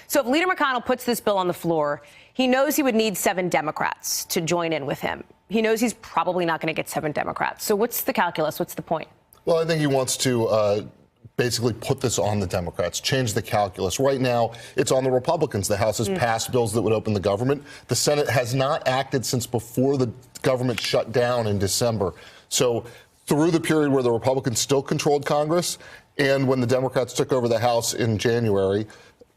So if Leader McConnell puts this bill on the floor, he knows he would need 7 Democrats to join in with him. He knows he's probably not going to get 7 Democrats. So what's the calculus? What's the point? Well, I think he wants to basically put this on the Democrats, change the calculus. Right now, it's on the Republicans. The House has passed bills that would open the government. The Senate has not acted since before the government shut down in December. So through the period where the Republicans still controlled Congress and when the Democrats took over the House in January,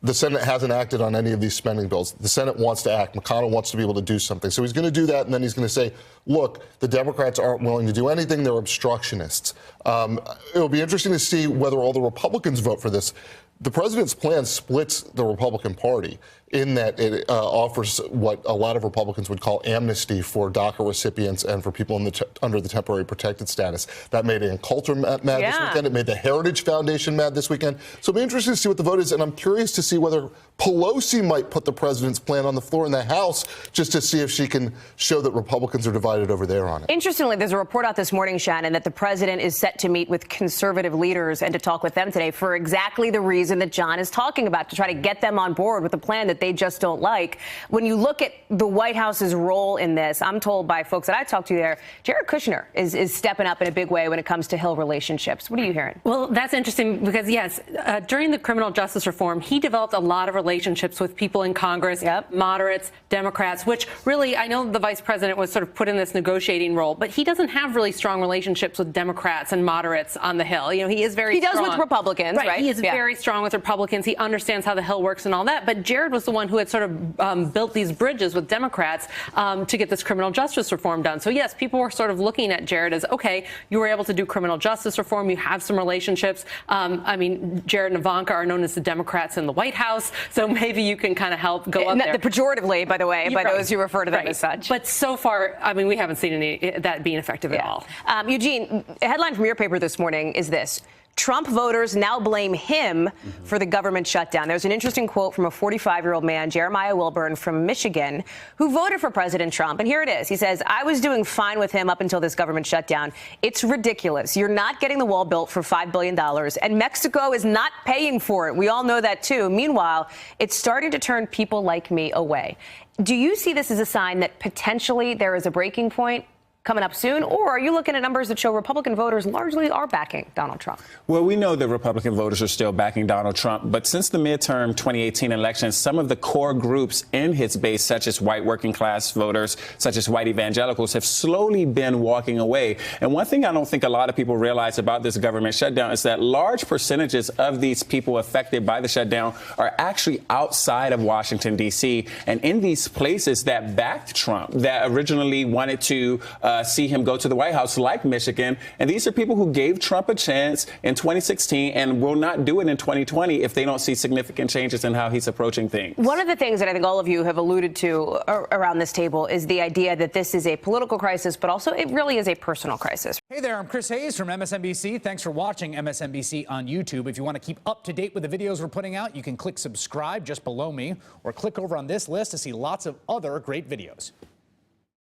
the Senate hasn't acted on any of these spending bills. The Senate wants to act. McConnell wants to be able to do something. So he's going to do that, and then he's going to say, look, the Democrats aren't willing to do anything. They're obstructionists. It'll be interesting to see whether all the Republicans vote for this. The president's plan splits the Republican Party in that it offers what a lot of Republicans would call amnesty for DACA recipients and for people under the temporary protected status. That made Ann Coulter mad this weekend. It made the Heritage Foundation mad this weekend. So it'll be interesting to see what the vote is, and I'm curious to see whether Pelosi might put the president's plan on the floor in the House just to see if she can show that Republicans are divided over there on it. Interestingly, there's a report out this morning, Shannon, that the president is set to meet with conservative leaders and to talk with them today for exactly the reason that John is talking about, to try to get them on board with a plan that they just don't like. When you look at the White House's role in this, I'm told by folks that I talked to there, Jared Kushner is stepping up in a big way when it comes to Hill relationships. What are you hearing? Well, that's interesting because, yes, during the criminal justice reform, he developed a lot of relationships with people in Congress, moderates, Democrats, which really, I know the vice president was sort of put in this negotiating role, but he doesn't have really strong relationships with Democrats and moderates on the Hill. You know, he is very strong. He does with Republicans, right? He is very strong with Republicans. He understands how the Hill works and all that. But Jared was the one who had sort of built these bridges with Democrats to get this criminal justice reform done. So, yes, people were sort of looking at Jared as, OK, you were able to do criminal justice reform. You have some relationships. I mean, Jared and Ivanka are known as the Democrats in the White House. So maybe you can kind of help go up there. Pejoratively, by the way, by those who refer to them as such. But so far, I mean, we haven't seen any that being effective at all. Eugene, a headline from your paper this morning is this: Trump voters now blame him for the government shutdown. There's an interesting quote from a 45-year-old man, Jeremiah Wilburn from Michigan, who voted for President Trump. And here it is. He says, I was doing fine with him up until this government shutdown. It's ridiculous. You're not getting the wall built for $5 billion, and Mexico is not paying for it. We all know that, too. Meanwhile, it's starting to turn people like me away. Do you see this as a sign that potentially there is a breaking point coming up soon, or are you looking at numbers that show Republican voters largely are backing Donald Trump? Well, we know that Republican voters are still backing Donald Trump, but since the midterm 2018 elections, some of the core groups in his base, such as white working class voters, such as white evangelicals, have slowly been walking away. And one thing I don't think a lot of people realize about this government shutdown is that large percentages of these people affected by the shutdown are actually outside of Washington, D.C., and in these places that backed Trump, that originally wanted to see him go to the White House, like Michigan. And these are people who gave Trump a chance in 2016 and will not do it in 2020 if they don't see significant changes in how he's approaching things. One of the things that I think all of you have alluded to around this table is the idea that this is a political crisis, but also it really is a personal crisis. Hey there, I'm Chris Hayes from MSNBC. Thanks for watching MSNBC on YouTube. If you want to keep up to date with the videos we're putting out, you can click subscribe just below me or click over on this list to see lots of other great videos.